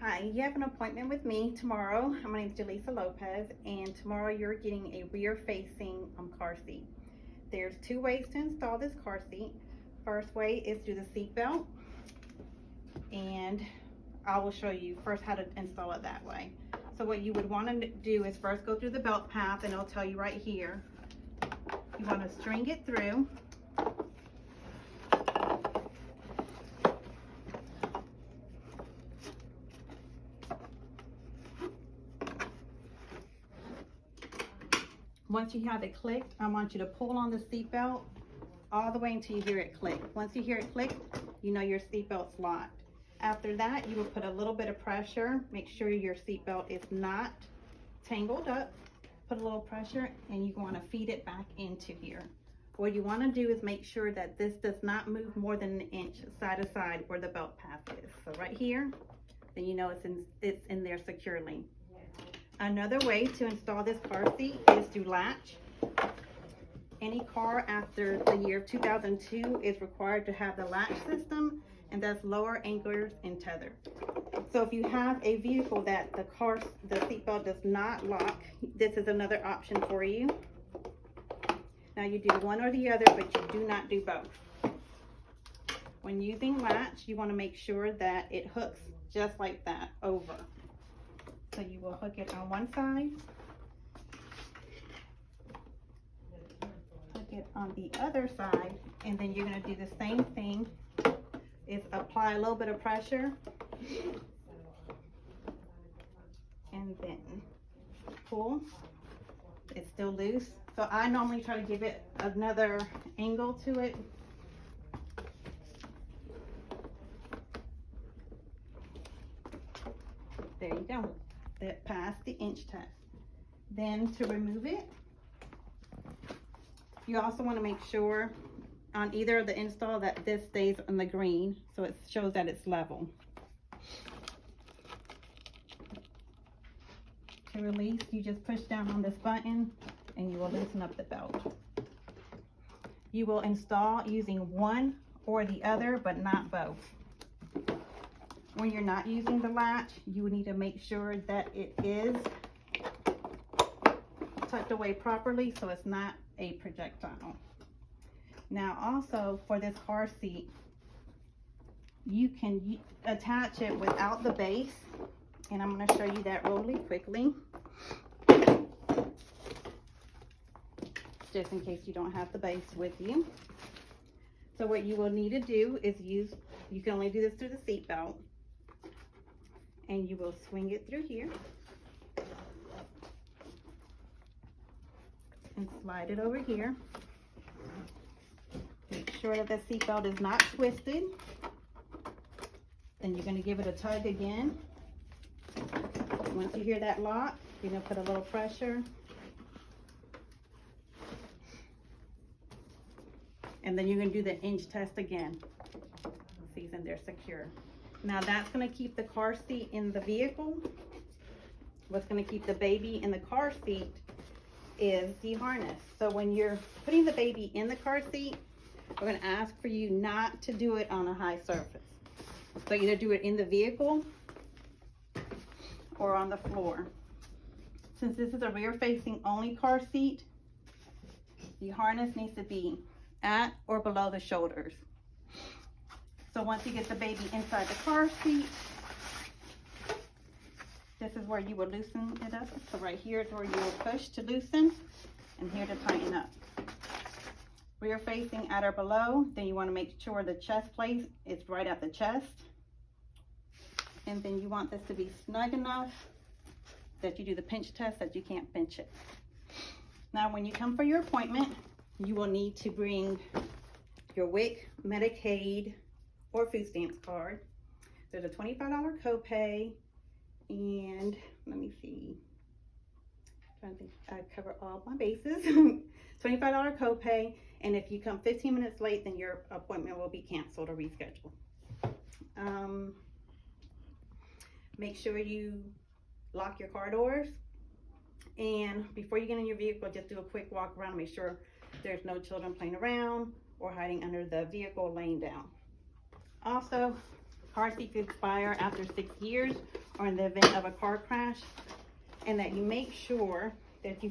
Hi, you have an appointment with me tomorrow. My name is Jaleesa Lopez, and tomorrow you're getting a rear-facing car seat. There's two ways to install this car seat. First way is through the seat belt, and I will show you first how to install it that way. So what you would want to do is first go through the belt path, and it'll tell you right here. You want to string it through. Once you have it clicked, I want you to pull on the seatbelt all the way until you hear it click. Once you hear it click, you know your seatbelt's locked. After that, you will put a little bit of pressure. Make sure your seatbelt is not tangled up. Put a little pressure, and you want to feed it back into here. What you want to do is make sure that this does not move more than an inch side to side where the belt path is. So right here, then you know it's in there securely. Another way to install this car seat is to latch. Any car after the year of 2002 is required to have the latch system, and that's lower anchors and tether. So if you have a vehicle that the seatbelt does not lock, this is another option for you. Now you do one or the other, but you do not do both. When using latch, you want to make sure that it hooks just like that over. So you will hook it on one side, hook it on the other side, and then you're going to do the same thing, is apply a little bit of pressure, and then pull. It's still loose. So I normally try to give it another angle to it. There you go. That passed the inch test. Then to remove it, you also want to make sure on either of the install that this stays on the green, so it shows that it's level. To release, you just push down on this button and you will loosen up the belt. You will install using one or the other, but not both. When you're not using the latch, you would need to make sure that it is tucked away properly so it's not a projectile. Now also for this car seat, you can attach it without the base, and I'm going to show you that really quickly, just in case you don't have the base with you. So what you will need to do is you can only do this through the seat belt. And you will swing it through here and slide it over here. Make sure that the seatbelt is not twisted. Then you're going to give it a tug again. Once you hear that lock, you're going to put a little pressure. And then you're going to do the inch test again. See, then they're secure. Now that's going to keep the car seat in the vehicle. What's going to keep the baby in the car seat is the harness. So when you're putting the baby in the car seat, we're going to ask for you not to do it on a high surface. So either do it in the vehicle or on the floor. Since this is a rear facing only car seat, the harness needs to be at or below the shoulders. So once you get the baby inside the car seat, this is where you will loosen it up. So right here is where you will push to loosen, and here to tighten up. Rear facing at or below, then you want to make sure the chest plate is right at the chest. And then you want this to be snug enough that you do the pinch test that you can't pinch it. Now when you come for your appointment, you will need to bring your WIC, Medicaid, or food stamps card. There's a $25 copay, and let me see, I'm trying to think I cover all my bases. $25 copay, and if you come 15 minutes late, then your appointment will be canceled or rescheduled. Make sure you lock your car doors, and before you get in your vehicle, just do a quick walk around, make sure there's no children playing around or hiding under the vehicle laying down. Also, car seats expire after 6 years or in the event of a car crash, and that you make sure that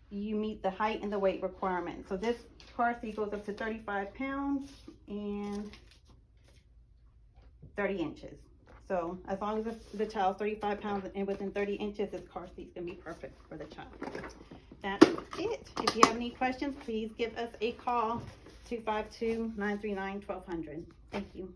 you meet the height and the weight requirement. So this car seat goes up to 35 pounds and 30 inches. So as long as the child's 35 pounds and within 30 inches, this car seat's gonna be perfect for the child. That's it. If you have any questions, please give us a call, 252-939-1200. Thank you.